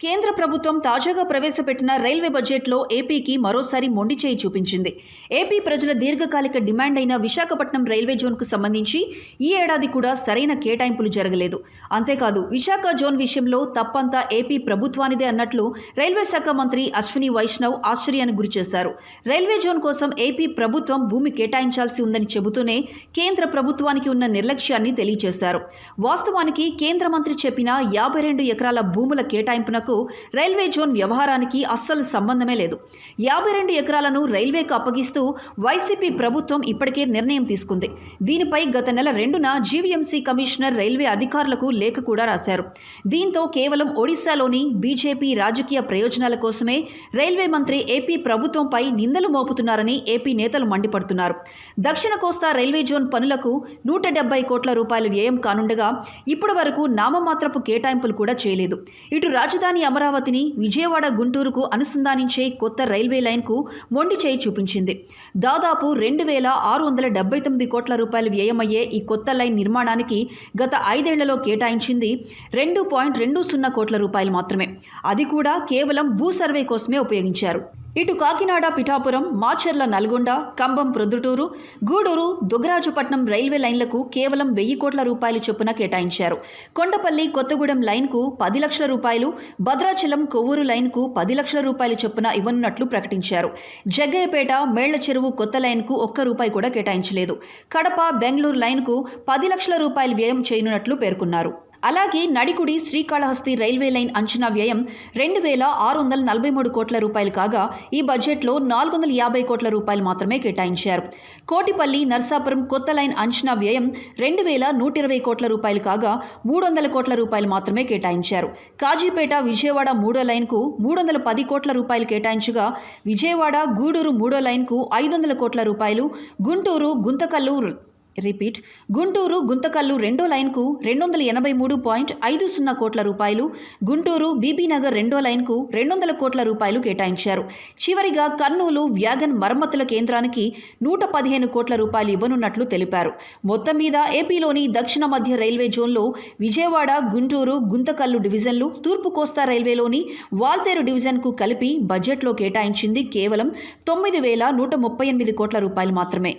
కేంద్ర ప్రభుత్వం తాజాగా ప్రవేశపెట్టిన రైల్వే బడ్జెట్లో ఏపీకి మరోసారి మొండి చేయి చూపించింది. ఏపీ ప్రజల దీర్ఘకాలిక డిమాండ్ అయిన విశాఖపట్నం రైల్వే జోన్కు సంబంధించి ఈ ఏడాది కూడా సరైన కేటాయింపులు జరగలేదు. అంతేకాదు విశాఖ జోన్ విషయంలో తప్పంతా ఏపీ ప్రభుత్వానిదే అన్నట్లు రైల్వే శాఖ మంత్రి అశ్విని వైష్ణవ్ ఆశ్చర్యానికి గురిచేశారు. రైల్వే జోన్ కోసం ఏపీ ప్రభుత్వం భూమి కేటాయించాల్సి ఉందని చెబుతూనే కేంద్ర ప్రభుత్వానికి ఉన్న నిర్లక్ష్యాన్ని తెలియజేశారు. వాస్తవానికి కేంద్ర మంత్రి చెప్పిన 52 ఎకరాల భూముల కేటాయింపునకు రైల్వే జోన్ వ్యవహారానికి అస్సలు సంబంధమే లేదు. 52 ఎకరాలను రైల్వేకు అప్పగిస్తూ వైసీపీ ప్రభుత్వం ఇప్పటికే నిర్ణయం తీసుకుంది. దీనిపై గత నెల 2న జీవీఎంసీ కమిషనర్ రైల్వే అధికారులకు లేఖ కూడా రాశారు. దీంతో కేవలం ఒడిశాలోని బీజేపీ రాజకీయ ప్రయోజనాల కోసమే రైల్వే మంత్రి ఏపీ ప్రభుత్వంపై నిందలు మోపుతున్నారని ఏపీ నేతలు మండిపడుతున్నారు. దక్షిణ కోస్తా రైల్వే జోన్ పనులకు 170 కోట్ల రూపాయలు వ్యయం కానుండగా ఇప్పటి వరకు నామమాత్రపు కేటాయింపులు కూడా చేయలేదు. ఇటు రాజధాని అమరావతిని విజయవాడ గుంటూరుకు అనుసంధానించే కొత్త రైల్వే లైన్కు మొండి చేయి చూపించింది. దాదాపు 2679 కోట్ల రూపాయలు వ్యయమయ్యే ఈ కొత్త లైన్ నిర్మాణానికి గత 5 ఏళ్లలో కేటాయించింది 2.20 కోట్ల రూపాయలు మాత్రమే. అది కూడా కేవలం భూ సర్వే కోసమే ఉపయోగించారు. ఇటు కాకినాడ పిఠాపురం, మాచర్ల నల్గొండ, కంబం ప్రొద్దుటూరు, గూడూరు, దుగ్గరాజుపట్నం రైల్వే లైన్లకు కేవలం 1000 కోట్ల రూపాయలు చొప్పున కేటాయించారు. కొండపల్లి కొత్తగూడెం లైన్కు 10 లక్షల రూపాయలు, భద్రాచలం కొవ్వూరు లైన్కు 10 లక్షల రూపాయలు చొప్పున ఇవ్వనున్నట్లు ప్రకటించారు. జగ్గయ్యపేట, మేళ్ల చెరువు కొత్త లైన్కు ₹1 కూడా కేటాయించలేదు. కడప, బెంగళూరు లైన్కు 10 లక్షల రూపాయలు వ్యయం చేయనున్నట్లు పేర్కొన్నారు. అలాగే నడికుడి, శ్రీకాళహస్తి రైల్వే లైన్ అంచనా వ్యయం 2643 కోట్ల రూపాయలు కాగా ఈ బడ్జెట్లో 450 కోట్ల రూపాయలు మాత్రమే కేటాయించారు. కోటిపల్లి, నర్సాపురం కొత్త లైన్ అంచనా వ్యయం 2120 కోట్ల రూపాయలు కాగా 300 కోట్ల రూపాయలు మాత్రమే కేటాయించారు. కాజీపేట, విజయవాడ మూడో లైన్కు 310 కోట్ల రూపాయలు కేటాయించగా విజయవాడ, గూడూరు మూడో లైన్కు 500 కోట్ల రూపాయలు, గుంటూరు గుంతకల్లు రెండో లైన్కు 283.50 కోట్ల రూపాయలు, గుంటూరు బీబీనగర్ రెండో లైన్కు 200 కోట్ల రూపాయలు కేటాయించారు. చివరిగా కర్నూలు వ్యాగన్ మరమ్మతుల కేంద్రానికి 115 కోట్ల రూపాయలు ఇవ్వనున్నట్లు తెలిపారు. మొత్తం మీద ఏపీలోని దక్షిణ మధ్య రైల్వే జోన్లో విజయవాడ, గుంటూరు, గుంతకల్లు డివిజన్లు, తూర్పు కోస్తా రైల్వేలోని వాల్తేరు డివిజన్కు కలిపి బడ్జెట్లో కేటాయించింది కేవలం 9138 కోట్ల రూపాయలు మాత్రమే.